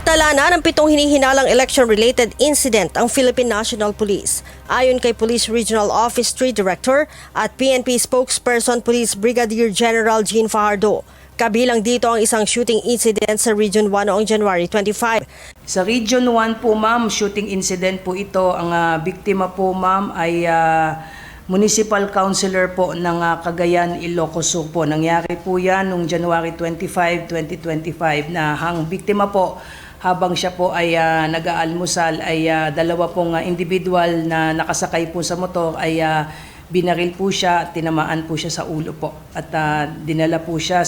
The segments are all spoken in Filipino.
Nagtala na ng 7 hinihinalang election-related incident ang Philippine National Police. Ayon kay Police Regional Office 3 Director at PNP Spokesperson Police Brigadier General Jean Fajardo. Kabilang dito ang isang shooting incident sa Region 1 noong January 25. Sa Region 1 po ma'am, shooting incident po ito. Ang biktima po ma'am ay Municipal Councilor po ng Cagayan, Ilocos Sur po. Nangyari po yan noong January 25, 2025 na ang biktima po habang siya po ay nag-aalmusal ay dalawa pong individual na nakasakay po sa motor ay binaril po siya at tinamaan po siya sa ulo po. At dinala po siya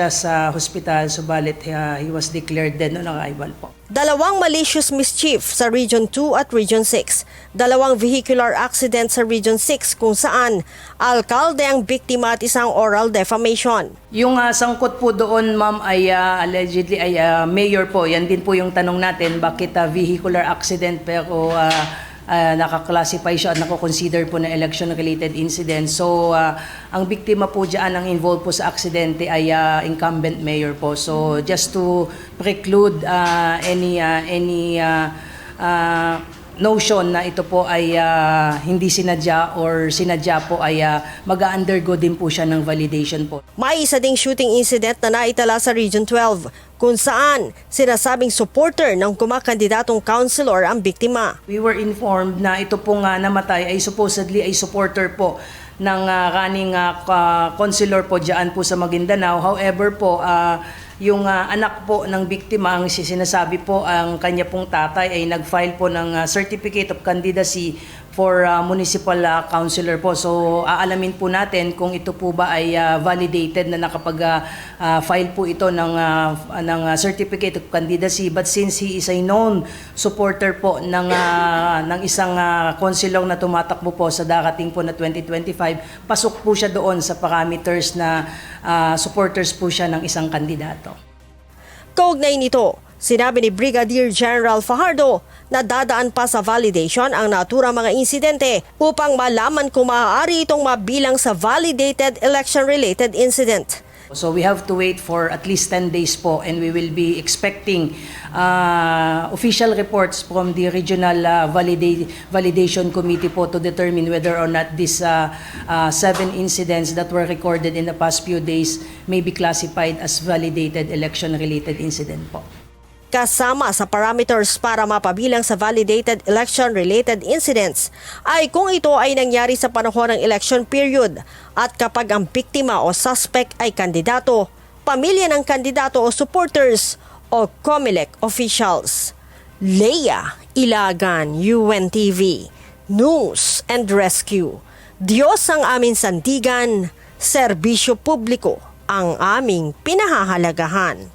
sa hospital, subalit he was declared dead on arrival po. 2 malicious mischief sa Region 2 at Region 6. 2 vehicular accident sa Region 6 kung saan alkalde ang biktima at isang oral defamation. Yung sangkot po doon ma'am ay allegedly ay mayor po. Yan din po yung tanong natin, bakit vehicular accident pero nakaklassify siya at nako-consider po na election-related incident. So, ang biktima po dyan, ang involved po sa aksidente ay incumbent mayor po. So, just to preclude any notion na ito po ay hindi sinadya or sinadya po ay mag-undergo din po siya ng validation po. May isa ding shooting incident na naitala sa Region 12 kung saan sinasabing supporter ng kumakandidatong councilor ang biktima. We were informed na ito pong namatay ay supposedly ay supporter po ng running councilor po dyan po sa Maguindanao. However po, yung anak po ng biktima, ang sinasabi po ang kanya pong tatay ay nag-file po ng certificate of candidacy for municipal councilor po. So aalamin po natin kung ito po ba ay validated na nakapag-file po ito ng certificate of candidacy. But since he is a known supporter po ng isang councilor na tumatakbo po sa darating po na 2025, pasok po siya doon sa parameters na supporters po siya ng isang kandidato. Kaugnay nito, sinabi ni Brigadier General Fajardo na dadaan pa sa validation ang naturang mga insidente upang malaman kung maaari itong mabilang sa validated election-related incident. So we have to wait for at least 10 days po, and we will be expecting official reports from the regional validation committee po to determine whether or not these 7 incidents that were recorded in the past few days may be classified as validated election-related incident po. Kasama sa parameters para mapabilang sa validated election-related incidents ay kung ito ay nangyari sa panahon ng election period at kapag ang biktima o suspect ay kandidato, pamilya ng kandidato o supporters o COMELEC officials. Leia Ilagan, UNTV, News and Rescue. Diyos ang aming sandigan, serbisyo publiko ang aming pinahahalagahan.